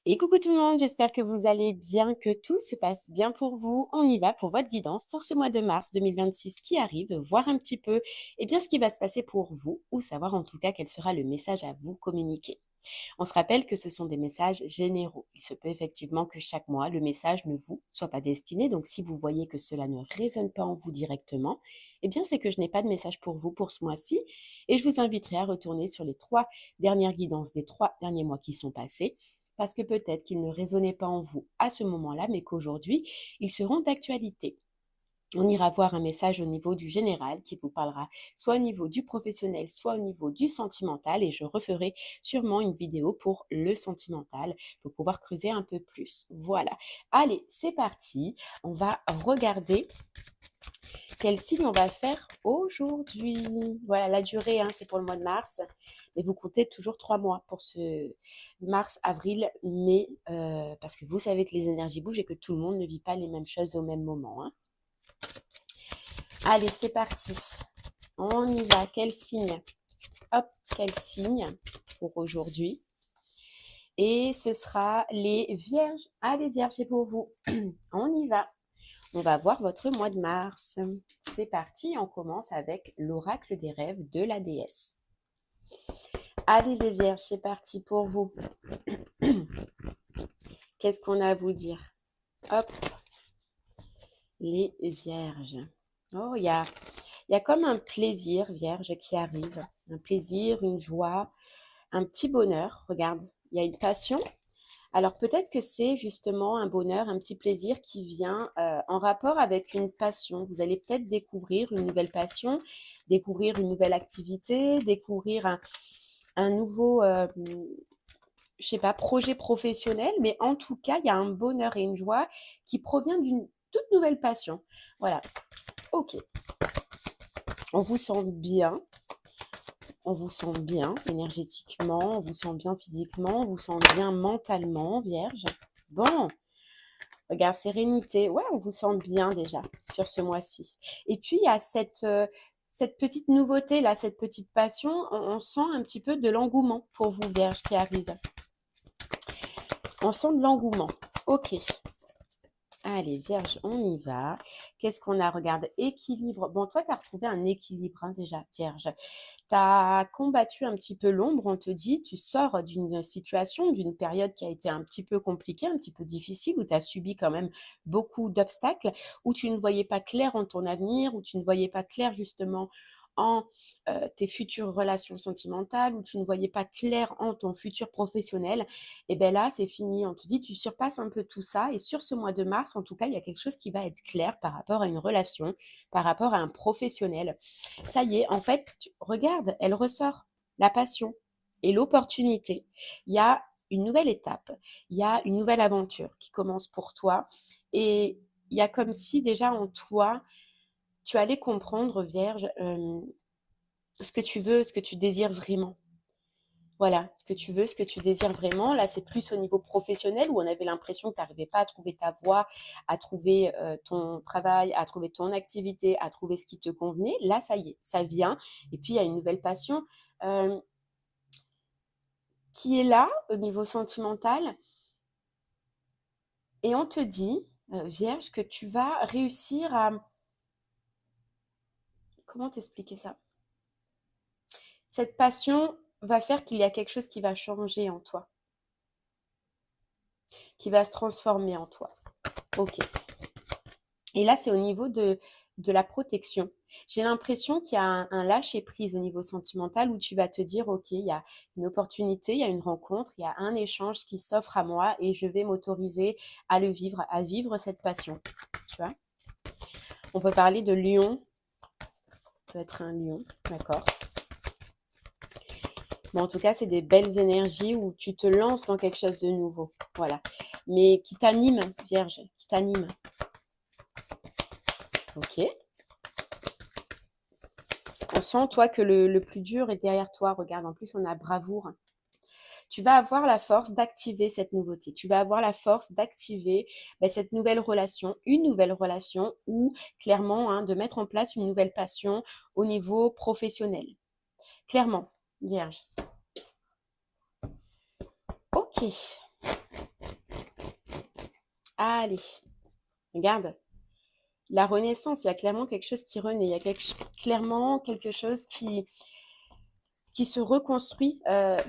Et coucou tout le monde, j'espère que vous allez bien, que tout se passe bien pour vous. On y va pour votre guidance pour ce mois de mars 2026 qui arrive, voir un petit peu ce qui va se passer pour vous ou savoir en tout cas quel sera le message à vous communiquer. On se rappelle que ce sont des messages généraux. Il se peut effectivement que chaque mois, le message ne vous soit pas destiné. Donc si vous voyez que cela ne résonne pas en vous directement, c'est que je n'ai pas de message pour vous pour ce mois-ci. Et je vous inviterai à retourner sur les 3 dernières guidances des 3 derniers mois qui sont passés parce que peut-être qu'ils ne résonnaient pas en vous à ce moment-là, mais qu'aujourd'hui, ils seront d'actualité. On ira voir un message au niveau du général qui vous parlera soit au niveau du professionnel, soit au niveau du sentimental. Et je referai sûrement une vidéo pour le sentimental pour pouvoir creuser un peu plus. Voilà. Allez, c'est parti. On va regarder quel signe on va faire aujourd'hui. Voilà, la durée, c'est pour le mois de mars. Mais vous comptez toujours 3 mois pour ce mars, avril, mai. Parce que vous savez que les énergies bougent et que tout le monde ne vit pas les mêmes choses au même moment. Allez, c'est parti. On y va. Quel signe? Hop, quel signe pour aujourd'hui? Et ce sera les vierges. Allez, vierges, c'est pour vous. On y va. On va voir votre mois de mars. C'est parti, on commence avec l'oracle des rêves de la déesse. Allez les vierges, c'est parti pour vous. Qu'est-ce qu'on a à vous dire? Hop, les vierges. Oh, il y a comme un plaisir, vierge, qui arrive. Un plaisir, une joie, un petit bonheur. Regarde, il y a une passion. Alors peut-être que c'est justement un bonheur, un petit plaisir qui vient en rapport avec une passion. Vous allez peut-être découvrir une nouvelle passion, découvrir une nouvelle activité, découvrir un nouveau, je sais pas, projet professionnel. Mais en tout cas, il y a un bonheur et une joie qui provient d'une toute nouvelle passion. Voilà. Ok. On vous sent bien. On vous sent bien énergétiquement, on vous sent bien physiquement, on vous sent bien mentalement, vierge. Bon, regarde, sérénité. Ouais, on vous sent bien déjà sur ce mois-ci. Et puis, il y a cette petite nouveauté, là, cette petite passion. On sent un petit peu de l'engouement pour vous, Vierge, qui arrive. On sent de l'engouement. Ok. Allez, Vierge, on y va. Qu'est-ce qu'on a? Regarde, équilibre. Bon, toi, tu as retrouvé un équilibre déjà, Vierge. Tu as combattu un petit peu l'ombre, on te dit, tu sors d'une situation, d'une période qui a été un petit peu compliquée, un petit peu difficile, où tu as subi quand même beaucoup d'obstacles, où tu ne voyais pas clair en ton avenir, où tu ne voyais pas clair justement en tes futures relations sentimentales, où tu ne voyais pas clair en ton futur professionnel. Et bien là, c'est fini. On te dit, tu surpasses un peu tout ça. Et sur ce mois de mars, en tout cas, il y a quelque chose qui va être clair par rapport à une relation, par rapport à un professionnel. Ça y est, en fait, regarde, elle ressort la passion et l'opportunité. Il y a une nouvelle étape, il y a une nouvelle aventure qui commence pour toi. Et il y a comme si déjà en toi, tu allais comprendre, Vierge, ce que tu veux, ce que tu désires vraiment. Voilà, ce que tu veux, ce que tu désires vraiment. Là, c'est plus au niveau professionnel où on avait l'impression que tu n'arrivais pas à trouver ta voie, à trouver ton travail, à trouver ton activité, à trouver ce qui te convenait. Là, ça y est, ça vient. Et puis, il y a une nouvelle passion euh, qui est là au niveau sentimental. Et on te dit, Vierge, que tu vas réussir à... Comment t'expliquer ça? Cette passion va faire qu'il y a quelque chose qui va changer en toi, qui va se transformer en toi. Ok. Et là, c'est au niveau de la protection. J'ai l'impression qu'il y a un lâcher-prise au niveau sentimental où tu vas te dire, OK, il y a une opportunité, il y a une rencontre, il y a un échange qui s'offre à moi et je vais m'autoriser à le vivre, à vivre cette passion. Tu vois? On peut parler de lion. Ça peut être un lion, d'accord? Mais en tout cas, c'est des belles énergies où tu te lances dans quelque chose de nouveau. Voilà. Mais qui t'anime, Vierge, qui t'anime. OK. On sent, toi, que le plus dur est derrière toi. Regarde, en plus, on a bravoure. Tu vas avoir la force d'activer cette nouveauté. Tu vas avoir la force d'activer cette nouvelle relation, une nouvelle relation ou clairement de mettre en place une nouvelle passion au niveau professionnel. Clairement, Vierge. Ok. Allez, regarde. La renaissance, il y a clairement quelque chose qui renaît. Il y a clairement quelque chose qui se reconstruit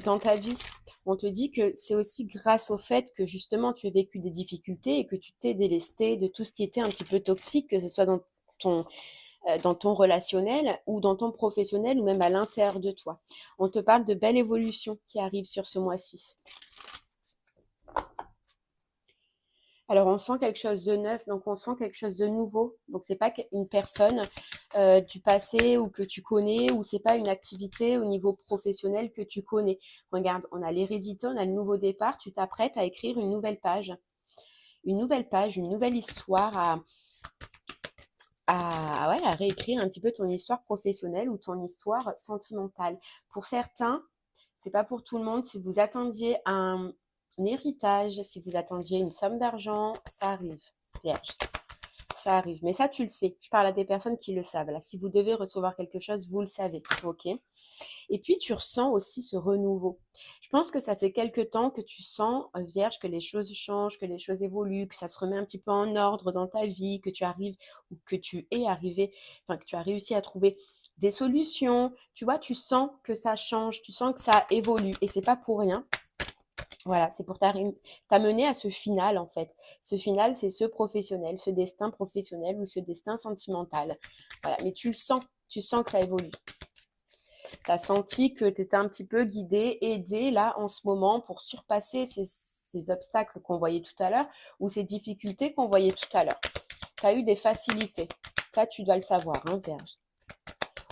dans ta vie. On te dit que c'est aussi grâce au fait que justement tu as vécu des difficultés et que tu t'es délesté de tout ce qui était un petit peu toxique, que ce soit ton, dans ton relationnel ou dans ton professionnel ou même à l'intérieur de toi. On te parle de belles évolutions qui arrivent sur ce mois-ci. Alors, on sent quelque chose de neuf, donc on sent quelque chose de nouveau. Donc, c'est pas une personne du passé ou que tu connais, ou c'est pas une activité au niveau professionnel que tu connais. Regarde, on a l'hérédité, on a le nouveau départ. Tu t'apprêtes à écrire une nouvelle page, une nouvelle histoire ouais, à réécrire un petit peu ton histoire professionnelle ou ton histoire sentimentale. Pour certains, c'est pas pour tout le monde. Si vous attendiez un héritage, si vous attendiez une somme d'argent, ça arrive, Vierge. Ça arrive. Mais ça, tu le sais. Je parle à des personnes qui le savent. Là, si vous devez recevoir quelque chose, vous le savez. OK? Et puis, tu ressens aussi ce renouveau. Je pense que ça fait quelque temps que tu sens, Vierge, que les choses changent, que les choses évoluent, que ça se remet un petit peu en ordre dans ta vie, que tu arrives ou que tu es arrivé, enfin, que tu as réussi à trouver des solutions. Tu vois, tu sens que ça change, tu sens que ça évolue. Et c'est pas pour rien. Voilà, c'est pour t'amener à ce final, en fait. Ce final, c'est ce professionnel, ce destin professionnel ou ce destin sentimental. Voilà, mais tu sens que ça évolue. Tu as senti que tu étais un petit peu guidé, aidé là en ce moment pour surpasser ces obstacles qu'on voyait tout à l'heure ou ces difficultés qu'on voyait tout à l'heure. Tu as eu des facilités. Ça, tu dois le savoir, hein, Vierge.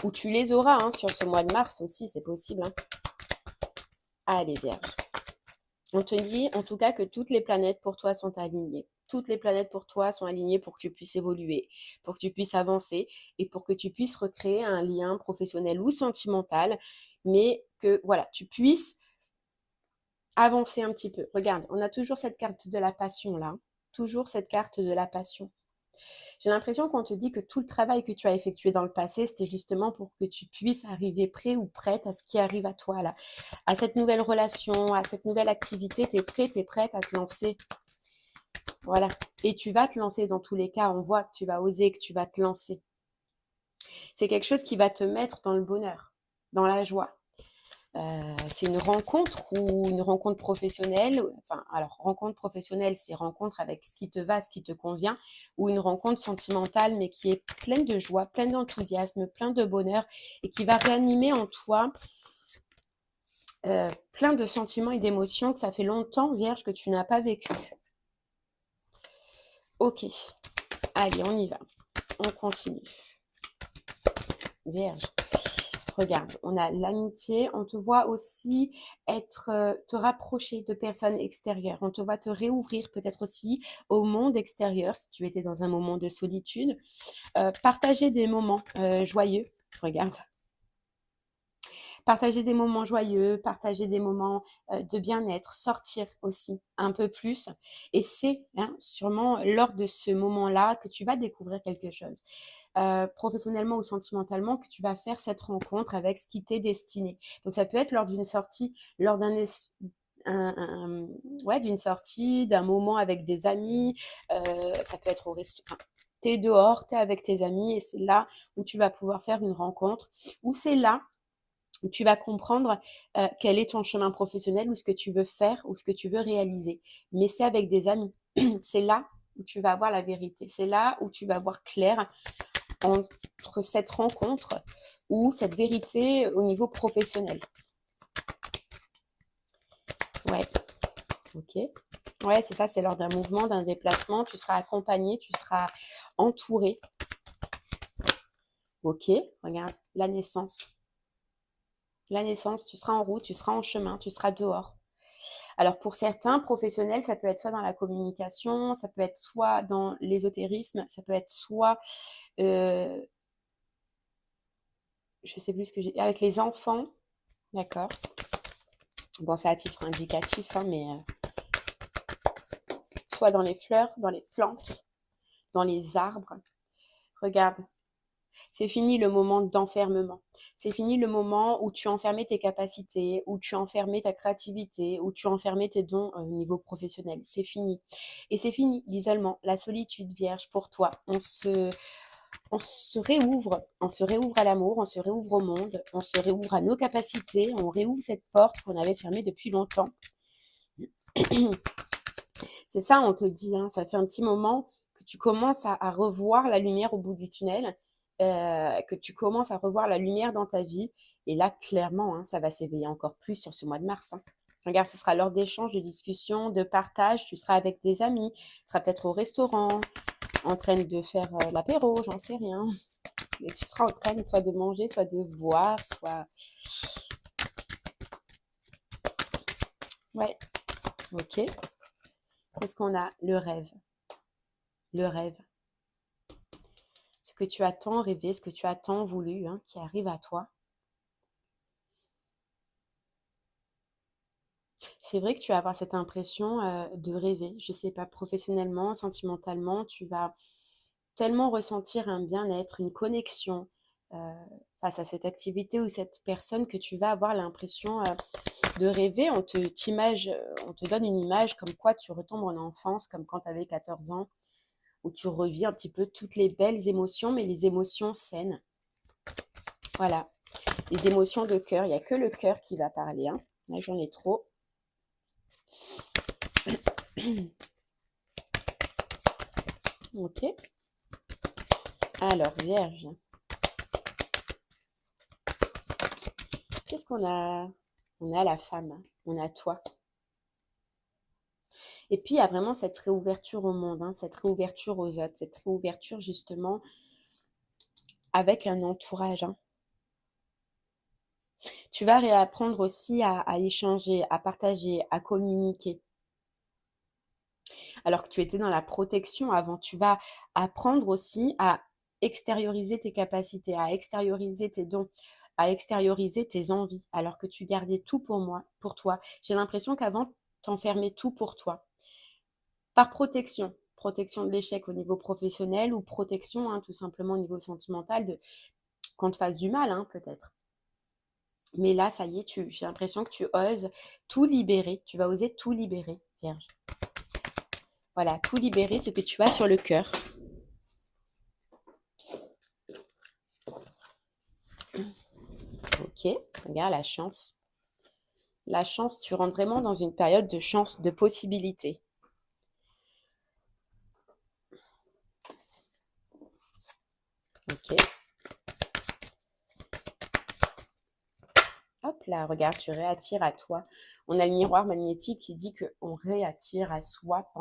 Ou tu les auras hein, sur ce mois de mars aussi, c'est possible. Hein. Allez, Vierge. On te dit en tout cas que toutes les planètes pour toi sont alignées. Toutes les planètes pour toi sont alignées pour que tu puisses évoluer, pour que tu puisses avancer et pour que tu puisses recréer un lien professionnel ou sentimental, mais que voilà, tu puisses avancer un petit peu. Regarde, on a toujours cette carte de la passion là, toujours cette carte de la passion. J'ai l'impression qu'on te dit que tout le travail que tu as effectué dans le passé, c'était justement pour que tu puisses arriver prêt ou prête à ce qui arrive à toi là, à cette nouvelle relation, à cette nouvelle activité. Tu es prêt, tu es prête à te lancer. Voilà. Et tu vas te lancer dans tous les cas. On voit que tu vas oser, que tu vas te lancer. C'est quelque chose qui va te mettre dans le bonheur, dans la joie. C'est une rencontre ou une rencontre professionnelle. Enfin, alors, rencontre professionnelle, c'est rencontre avec ce qui te va, ce qui te convient, ou une rencontre sentimentale, mais qui est pleine de joie, pleine d'enthousiasme, plein de bonheur, et qui va réanimer en toi plein de sentiments et d'émotions que ça fait longtemps, Vierge, que tu n'as pas vécu. Ok, allez, on y va. On continue. Vierge. Regarde, on a l'amitié, on te voit aussi te rapprocher de personnes extérieures, on te voit te réouvrir peut-être aussi au monde extérieur si tu étais dans un moment de solitude, partager des moments joyeux, regarde, partager des moments joyeux, partager des moments de bien-être, sortir aussi un peu plus. Et c'est sûrement lors de ce moment-là que tu vas découvrir quelque chose, professionnellement ou sentimentalement, que tu vas faire cette rencontre avec ce qui t'est destiné. Donc ça peut être lors d'une sortie, lors d'une sortie, d'un moment avec des amis, ça peut être au restaurant. T'es dehors, t'es avec tes amis et c'est là où tu vas pouvoir faire une rencontre, ou c'est là où tu vas comprendre quel est ton chemin professionnel ou ce que tu veux faire ou ce que tu veux réaliser. Mais c'est avec des amis. C'est là où tu vas voir la vérité. C'est là où tu vas voir clair entre cette rencontre ou cette vérité au niveau professionnel. Ouais, ok. Ouais, c'est ça, c'est lors d'un mouvement, d'un déplacement. Tu seras accompagné, tu seras entouré. Ok, regarde, la naissance. La naissance, tu seras en route, tu seras en chemin, tu seras dehors. Alors pour certains professionnels, ça peut être soit dans la communication, ça peut être soit dans l'ésotérisme, ça peut être soit, je sais plus ce que j'ai, avec les enfants, d'accord. Bon, c'est à titre indicatif, hein, mais soit dans les fleurs, dans les plantes, dans les arbres. Regarde, C'est fini le moment d'enfermement. C'est fini le moment où tu enfermais tes capacités, où tu enfermais ta créativité, où tu enfermais tes dons au niveau professionnel. C'est fini. Et c'est fini l'isolement, la solitude vierge pour toi. On se réouvre à l'amour, on se réouvre au monde, on se réouvre à nos capacités, on réouvre cette porte qu'on avait fermée depuis longtemps. C'est ça, on te dit, hein, ça fait un petit moment que tu commences à revoir la lumière au bout du tunnel, que tu commences à revoir la lumière dans ta vie. Et là, clairement, hein, ça va s'éveiller encore plus sur ce mois de mars. Hein. Regarde, ce sera lors d'échanges, de discussions, de partage. Tu seras avec des amis, tu seras peut-être au restaurant, en train de faire l'apéro, j'en sais rien. Et tu seras en train soit de manger, soit de voir, soit... Ouais, ok. Qu'est-ce qu'on a? Le rêve. Le rêve. Ce que tu as tant rêvé, ce que tu as tant voulu, hein, qui arrive à toi. C'est vrai que tu vas avoir cette impression de rêver. Je sais pas, professionnellement, sentimentalement, tu vas tellement ressentir un bien-être, une connexion euh, face à cette activité ou cette personne que tu vas avoir l'impression de rêver. On te donne une image comme quoi tu retombes en enfance, comme quand tu avais 14 ans, où tu revis un petit peu toutes les belles émotions, mais les émotions saines. Voilà, les émotions de cœur. Il n'y a que le cœur qui va parler. Hein. Là, j'en ai trop. Ok. Alors, Vierge. Qu'est-ce qu'on a? On a la femme, on a toi. Et puis, il y a vraiment cette réouverture au monde, hein, cette réouverture aux autres, cette réouverture justement avec un entourage. Hein. Tu vas réapprendre aussi à échanger, à partager, à communiquer. Alors que tu étais dans la protection avant, tu vas apprendre aussi à extérioriser tes capacités, à extérioriser tes dons, à extérioriser tes envies, alors que tu gardais tout pour moi, pour toi. J'ai l'impression qu'avant, t'enfermais tout pour toi. Par protection. Protection de l'échec au niveau professionnel ou protection hein, tout simplement au niveau sentimental de qu'on te fasse du mal, hein, peut-être. Mais là, ça y est, j'ai l'impression que tu oses tout libérer. Tu vas oser tout libérer, Vierge. Voilà, tout libérer ce que tu as sur le cœur. Ok, regarde la chance. La chance, tu rentres vraiment dans une période de chance, de possibilités. Ok. Hop là, regarde, tu réattires à toi. On a le miroir magnétique qui dit qu'on réattire à soi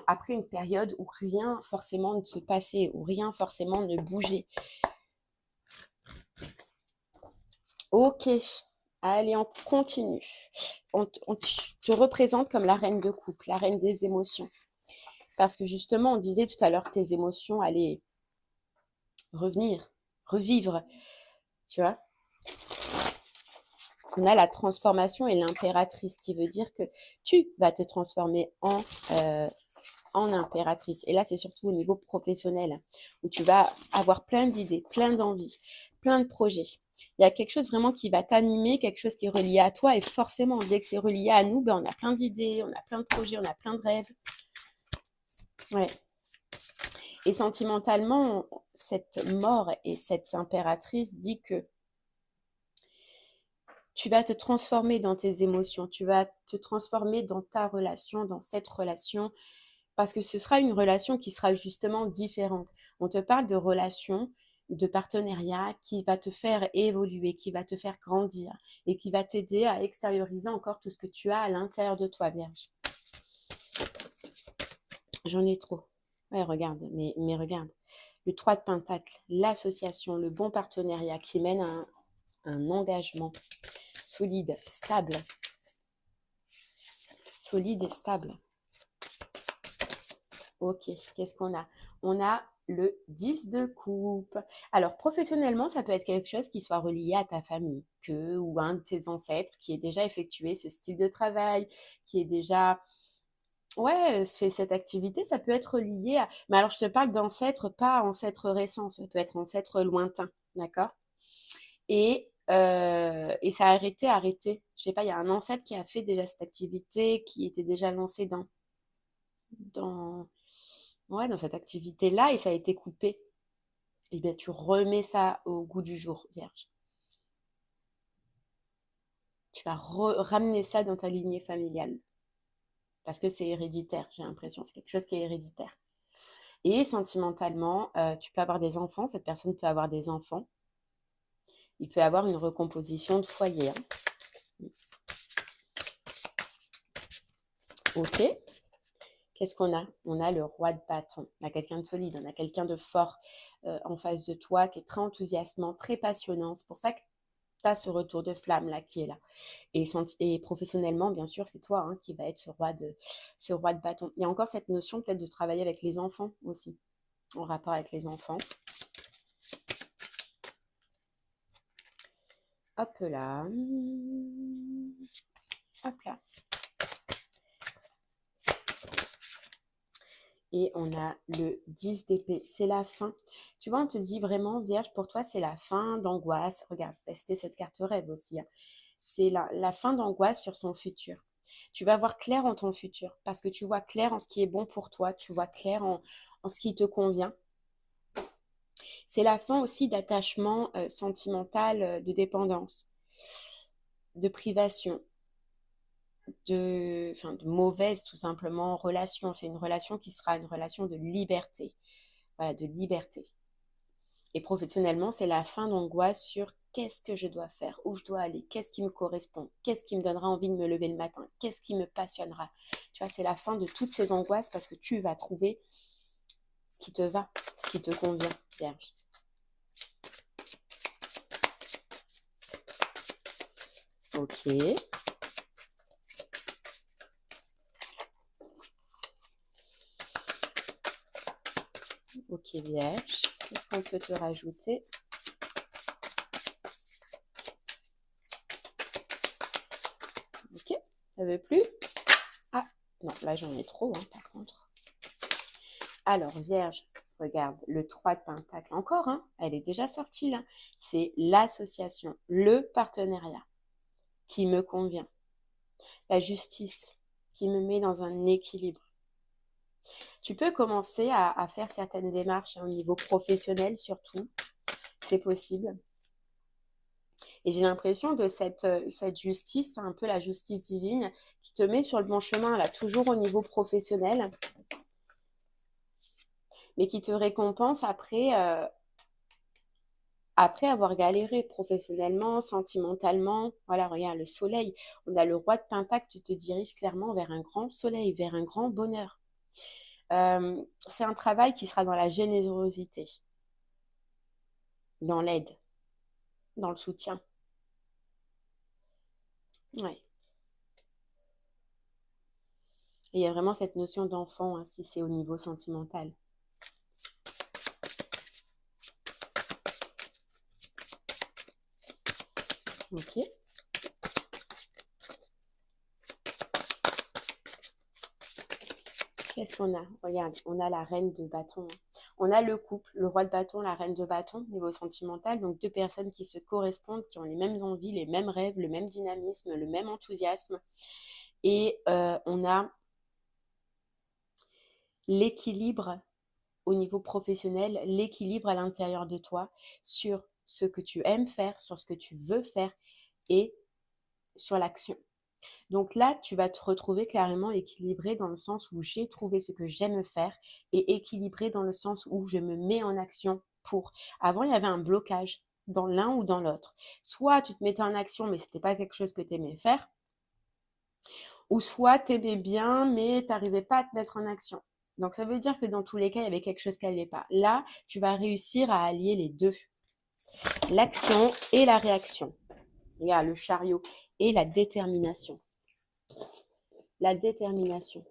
après une période où rien forcément ne se passait, où rien forcément ne bougeait. Ok, allez, on continue. On te représente comme la reine de couple, la reine des émotions. Parce que justement, on disait tout à l'heure que tes émotions allaient revenir, revivre, tu vois. On a la transformation et l'impératrice qui veut dire que tu vas te transformer en impératrice. Et là, c'est surtout au niveau professionnel où tu vas avoir plein d'idées, plein d'envies, plein de projets. Il y a quelque chose vraiment qui va t'animer, quelque chose qui est relié à toi. Et forcément, dès que c'est relié à nous, ben, on a plein d'idées, on a plein de projets, on a plein de rêves. Ouais. Et sentimentalement, cette mort et cette impératrice dit que tu vas te transformer dans tes émotions, tu vas te transformer dans ta relation, dans cette relation, parce que ce sera une relation qui sera justement différente. On te parle de relation, de partenariat qui va te faire évoluer, qui va te faire grandir et qui va t'aider à extérioriser encore tout ce que tu as à l'intérieur de toi, Vierge. J'en ai trop. Ouais, regarde, mais regarde. Le 3 de Pentacle, l'association, le bon partenariat qui mène à un engagement solide, stable. Solide et stable. Ok, qu'est-ce qu'on a? On a le 10 de coupe. Alors, professionnellement, ça peut être quelque chose qui soit relié à ta famille, ou un de tes ancêtres qui ait déjà effectué ce style de travail, qui est déjà Ouais, fais cette activité, ça peut être lié à mais alors je te parle d'ancêtres, pas ancêtres récents, ça peut être ancêtres lointains, d'accord? Et ça a arrêté. Je sais pas, il y a un ancêtre qui a fait déjà cette activité, qui était déjà lancé dans ouais, dans cette activité-là et ça a été coupé. Et bien, tu remets ça au goût du jour, vierge. Tu vas ramener ça dans ta lignée familiale. Parce que c'est héréditaire, j'ai l'impression. C'est quelque chose qui est héréditaire. Et sentimentalement, tu peux avoir des enfants. Cette personne peut avoir des enfants. Il peut avoir une recomposition de foyer, hein. Ok. Qu'est-ce qu'on a? On a le roi de bâton. On a quelqu'un de solide, on a quelqu'un de fort en face de toi, qui est très enthousiasmant, très passionnant. C'est pour ça que tu as ce retour de flamme là qui est là. Et professionnellement, bien sûr, c'est toi hein, qui va être ce roi de bâton. Il y a encore cette notion peut-être de travailler avec les enfants aussi, en rapport avec les enfants. Hop là. Hop là. Et on a le 10 d'épée. C'est la fin. Tu vois, on te dit vraiment, Vierge, pour toi, c'est la fin d'angoisse. Regarde, c'était cette carte rêve aussi, hein. C'est la fin d'angoisse sur son futur. Tu vas voir clair en ton futur parce que tu vois clair en ce qui est bon pour toi. Tu vois clair en ce qui te convient. C'est la fin aussi d'attachement sentimental, de dépendance, de privation, de mauvaise tout simplement relation. C'est une relation qui sera une relation de liberté. Voilà, de liberté. Et professionnellement, c'est la fin d'angoisse sur qu'est-ce que je dois faire, où je dois aller, qu'est-ce qui me correspond, qu'est-ce qui me donnera envie de me lever le matin, qu'est-ce qui me passionnera. Tu vois, c'est la fin de toutes ces angoisses parce que tu vas trouver ce qui te va, ce qui te convient, Vierge. Ok. Ok, Vierge. Qu'est-ce qu'on peut te rajouter? Ok. Ça veut plus? Ah, non, là j'en ai trop, hein, par contre. Alors, Vierge, regarde, le 3 de Pentacle, encore, hein, elle est déjà sortie là. C'est l'association, le partenariat qui me convient. La justice qui me met dans un équilibre. Tu peux commencer à faire certaines démarches hein, au niveau professionnel surtout. C'est possible. Et j'ai l'impression de cette justice, c'est un peu la justice divine qui te met sur le bon chemin, là, toujours au niveau professionnel, mais qui te récompense après avoir galéré professionnellement, sentimentalement. Voilà, regarde, le soleil. On a le roi de Pentacle, tu te diriges clairement vers un grand soleil, vers un grand bonheur. C'est un travail qui sera dans la générosité, dans l'aide, dans le soutien. Ouais. Et il y a vraiment cette notion d'enfant, hein, si c'est au niveau sentimental. Ok. Qu'est-ce qu'on a? Regarde, on a la reine de bâton, hein. On a le couple, le roi de bâton, la reine de bâton, niveau sentimental. Donc deux personnes qui se correspondent, qui ont les mêmes envies, les mêmes rêves, le même dynamisme, le même enthousiasme. Et on a l'équilibre au niveau professionnel, l'équilibre à l'intérieur de toi sur ce que tu aimes faire, sur ce que tu veux faire et sur l'action. Donc là, tu vas te retrouver carrément équilibré dans le sens où j'ai trouvé ce que j'aime faire et équilibré dans le sens où je me mets en action pour. Avant, il y avait un blocage dans l'un ou dans l'autre. Soit tu te mettais en action, mais ce n'était pas quelque chose que tu aimais faire, ou soit tu aimais bien, mais tu n'arrivais pas à te mettre en action. Donc ça veut dire que dans tous les cas, il y avait quelque chose qui n'allait pas. Là, tu vas réussir à allier les deux, l'action et la réaction. Regarde, le chariot et la détermination. La détermination.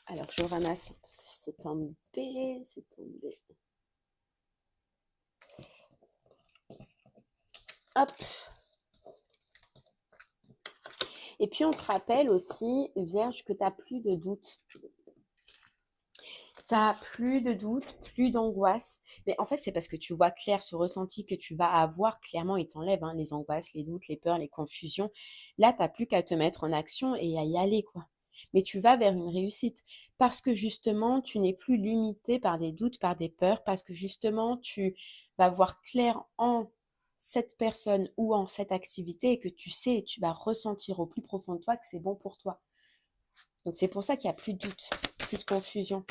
Alors, je ramasse parce que c'est tombé, c'est tombé. Hop. Et puis, on te rappelle aussi, Vierge, que tu n'as plus de doute. Tu n'as plus de doute, plus d'angoisse. Mais en fait, c'est parce que tu vois clair ce ressenti que tu vas avoir. Clairement, il t'enlève hein, les angoisses, les doutes, les peurs, les confusions. Là, tu n'as plus qu'à te mettre en action et à y aller, quoi. Mais tu vas vers une réussite parce que justement, tu n'es plus limité par des doutes, par des peurs, parce que justement, tu vas voir clair en cette personne ou en cette activité et que tu sais et tu vas ressentir au plus profond de toi que c'est bon pour toi. Donc, c'est pour ça qu'il n'y a plus de doute, plus de confusion.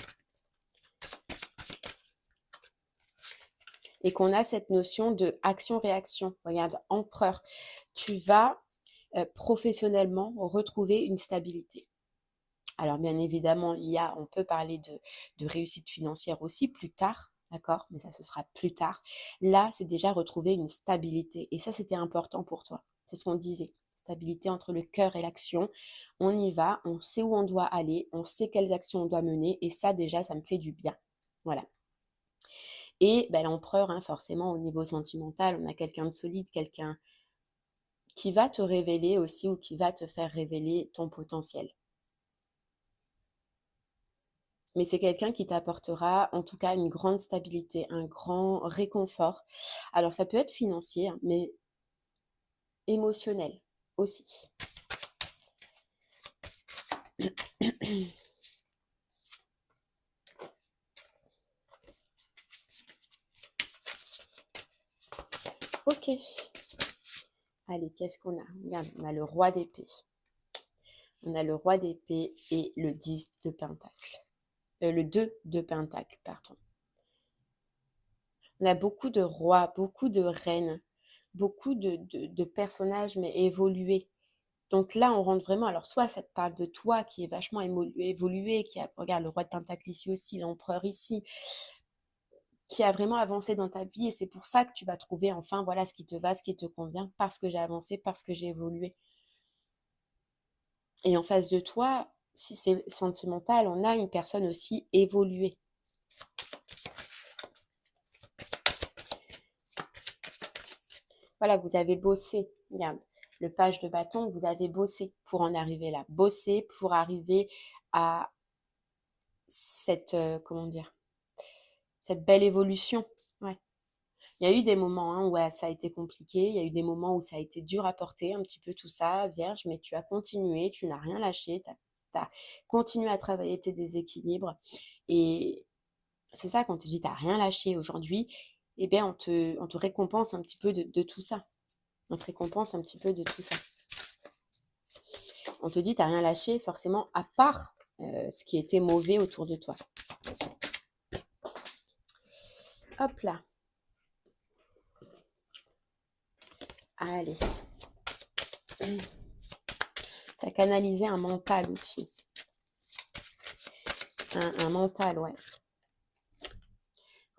Et qu'on a cette notion de action-réaction. Regarde, empereur, tu vas professionnellement retrouver une stabilité. Alors bien évidemment, on peut parler de réussite financière aussi plus tard, d'accord? Mais ça, ce sera plus tard. Là, c'est déjà retrouver une stabilité. Et ça, c'était important pour toi. C'est ce qu'on disait. Stabilité entre le cœur et l'action. On y va, on sait où on doit aller, on sait quelles actions on doit mener. Et ça, déjà, ça me fait du bien. Voilà. Et ben, l'empereur, hein, forcément, au niveau sentimental, on a quelqu'un de solide, quelqu'un qui va te révéler aussi ou qui va te faire révéler ton potentiel. Mais c'est quelqu'un qui t'apportera en tout cas une grande stabilité, un grand réconfort. Alors ça peut être financier, hein, mais émotionnel aussi. Ok. Allez, qu'est-ce qu'on a? Regarde, on a le roi d'épée. On a le roi d'épée et le 10 de pentacle. Le 2 de pentacle, pardon. On a beaucoup de rois, beaucoup de reines, beaucoup de personnages, mais évolués. Donc là, on rentre vraiment. Alors, soit ça te parle de toi qui est vachement évolué, qui a, regarde, le roi de Pentacle ici aussi, l'empereur ici, qui a vraiment avancé dans ta vie. Et c'est pour ça que tu vas trouver enfin, voilà, ce qui te va, ce qui te convient, parce que j'ai avancé, parce que j'ai évolué. Et en face de toi, si c'est sentimental, on a une personne aussi évoluée. Voilà, vous avez bossé. Regarde, le page de bâton, vous avez bossé pour en arriver là. Bossé pour arriver à cette, comment dire, cette belle évolution. Ouais. Il y a eu des moments hein, où ça a été compliqué, il y a eu des moments où ça a été dur à porter, un petit peu tout ça, Vierge, mais tu as continué, tu n'as rien lâché, tu as continué à travailler tes déséquilibres. Et c'est ça, quand tu dis tu n'as rien lâché aujourd'hui, eh bien, on te récompense un petit peu de tout ça. On te récompense un petit peu de tout ça. On te dit tu n'as rien lâché, forcément, à part ce qui était mauvais autour de toi. Hop là. Allez. Tu as canalisé un mental aussi. Un mental, ouais.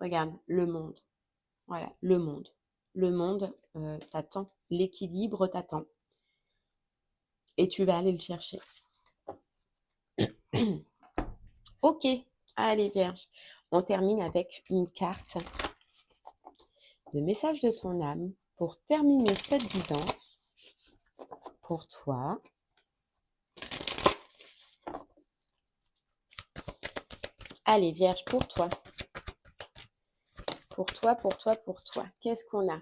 Regarde, le monde. Voilà, le monde. Le monde t'attend. L'équilibre t'attend. Et tu vas aller le chercher. Ok. Allez, Vierge. On termine avec une carte de message de ton âme pour terminer cette guidance pour toi. Allez, Vierge, pour toi. Pour toi, pour toi, pour toi. Qu'est-ce qu'on a?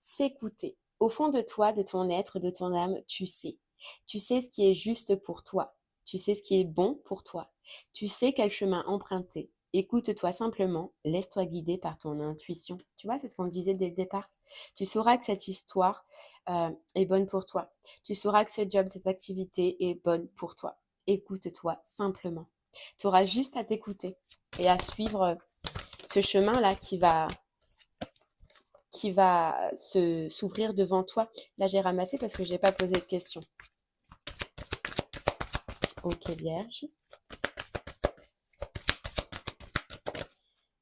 S'écouter. Au fond de toi, de ton être, de ton âme, tu sais. Tu sais ce qui est juste pour toi. Tu sais ce qui est bon pour toi. Tu sais quel chemin emprunter. Écoute-toi simplement, laisse-toi guider par ton intuition. Tu vois, c'est ce qu'on disait dès le départ. Tu sauras que cette histoire est bonne pour toi. Tu sauras que ce job, cette activité est bonne pour toi. Écoute-toi simplement. Tu auras juste à t'écouter et à suivre ce chemin-là qui va s'ouvrir devant toi. Là, j'ai ramassé parce que je n'ai pas posé de questions. Ok, Vierge.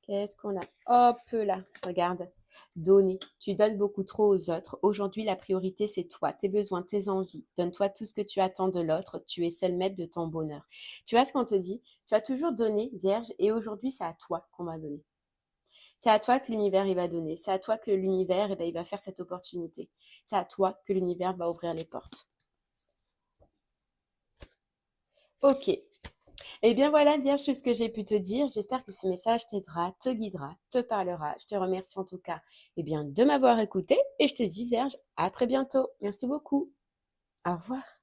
Qu'est-ce qu'on a? Hop là, regarde. Donner. Tu donnes beaucoup trop aux autres. Aujourd'hui, la priorité, c'est toi, tes besoins, tes envies. Donne-toi tout ce que tu attends de l'autre. Tu es seul maître de ton bonheur. Tu vois ce qu'on te dit? Tu as toujours donné, Vierge, et aujourd'hui, c'est à toi qu'on va donner. C'est à toi que l'univers il va donner. C'est à toi que l'univers il va faire cette opportunité. C'est à toi que l'univers va ouvrir les portes. Ok. Eh bien voilà, Vierge, c'est ce que j'ai pu te dire. J'espère que ce message t'aidera, te guidera, te parlera. Je te remercie en tout cas de m'avoir écouté et je te dis, Vierge, à très bientôt. Merci beaucoup. Au revoir.